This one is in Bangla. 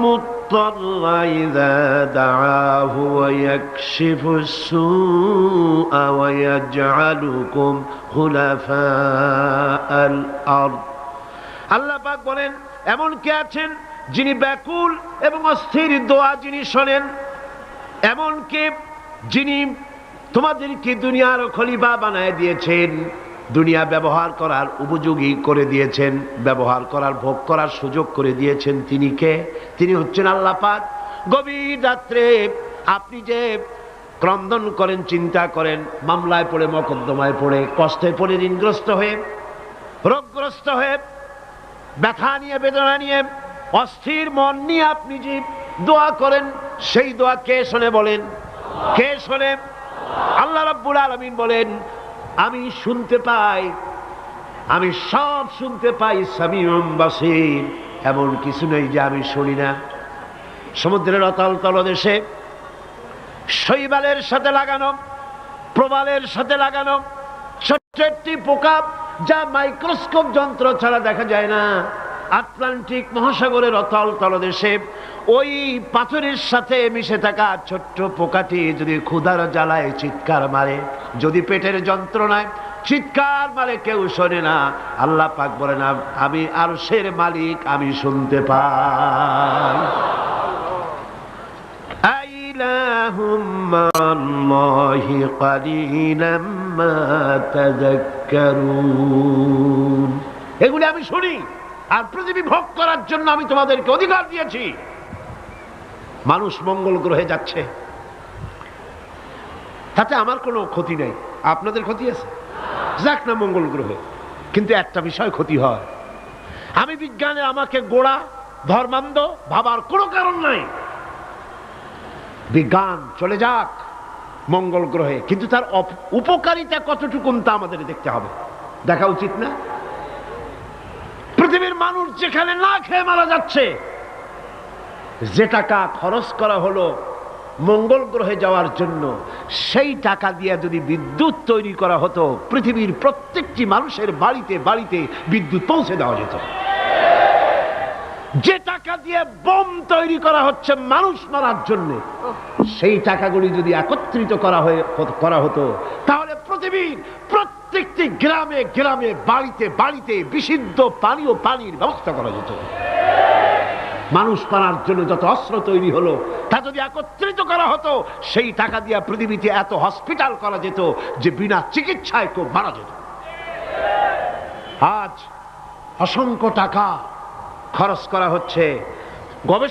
المضطر إذا دعاه ويكشف السوء ويجعلكم خلفاء الأرض। আল্লাহ পাক বলেন, এমন কে আছেন যিনি ব্যাকুল এবং অস্থির দোয়া যিনি শোনেন, এমন কে যিনি তোমাদেরকে দুনিয়ার খলিফা বানায় দিয়েছেন, দুনিয়া ব্যবহার করার উপযোগী করে দিয়েছেন, ব্যবহার করার ভোগ করার সুযোগ করে দিয়েছেন। তিনি কে? তিনি হচ্ছেন আল্লাহ পাক। গভীর রাত্রে আপনি যে ক্রন্দন করেন, চিন্তা করেন, মামলায় পড়ে, মকদ্দমায় পড়ে, কষ্টে পড়ে, ঋণগ্রস্ত হয়ে, রোগগ্রস্ত হয়ে, ব্যথা নিয়ে, বেদনা নিয়ে, অস্থির মন নিয়ে আপনি যে দোয়া করেন, সেই দোয়া কে শোনে বলেন? কে শোনে? আল্লাহ রাব্বুল আলামিন বলেন, আমি শুনতে পাই, আমি সব শুনতে পাই। সামিউম বাসীর, এমন কিছু নেই যে আমি শুনি না। সমুদ্রের অতল তলদেশে শৈবালের সাথে লাগানো, প্রবালের সাথে লাগানো ছোট্ট একটি পোকা, যা মাইক্রোস্কোপ যন্ত্র ছাড়া দেখা যায় না, আটলান্টিক মহাসাগরের অতল তলদেশে ওই পাথরের সাথে মিশে থাকা ছোট্ট পোকাটি যদি ক্ষুধার জ্বালায় চিৎকার মারে, যদি পেটের যন্ত্রণায় চিৎকার মারে, কেউ শোনে না। আল্লাহ পাক বলেন, আমি আরশের মালিক, আমি শুনতে পাই। আইলাহুম মাল্লাহি কালিলাম মা তাযাক্কারুন। এগুলি আমি শুনি, আর পৃথিবী ভোগ করার জন্য আমি তোমাদেরকে অধিকার দিয়েছি। মানুষ মঙ্গল গ্রহে যাচ্ছে, তাতে আমার কোনো ক্ষতি নেই। আপনাদের ক্ষতি আছে? যাক না মঙ্গল গ্রহে, কিন্তু একটা বিষয় ক্ষতি হয়। আমি বিজ্ঞানে আমাকে গোড়া ধর্মান্ধ ভাবার কোনো কারণ নাই। বিজ্ঞান চলে যাক মঙ্গল গ্রহে, কিন্তু তার উপকারিতা কতটুকু তা আমাদের দেখতে হবে, দেখা উচিত না? পৃথিবীর মানুষ যেখানে না খেয়ে মারা যাচ্ছে, যে টাকা খরচ করা হলো মঙ্গল গ্রহে যাওয়ার জন্য, সেই টাকা দিয়ে যদি বিদ্যুৎ তৈরি করা হতো, পৃথিবীর প্রত্যেকটি মানুষের বাড়িতে বাড়িতে বিদ্যুৎ পৌঁছে দেওয়া যেত। যে টাকা দিয়ে বোম তৈরি করা হচ্ছে মানুষ মারার জন্য, সেই টাকাগুলি যদি একত্রিত করা হতো, তাহলে পৃথিবীর প্রত্যেকটি গ্রামে গ্রামে, বাড়িতে বাড়িতে বিশুদ্ধ পানি ও পানির ব্যবস্থা করা যেত। মানুষ মারার জন্য যত অস্ত্র তৈরি হলো, তা যদি একত্রিত করা হতো, সেই টাকা দিয়ে পৃথিবীতে এত হসপিটাল করা যেত যে বিনা চিকিৎসায় কেউ মারা যেত। আজ অসংখ্য টাকা খরচ করা হচ্ছে গবেষণা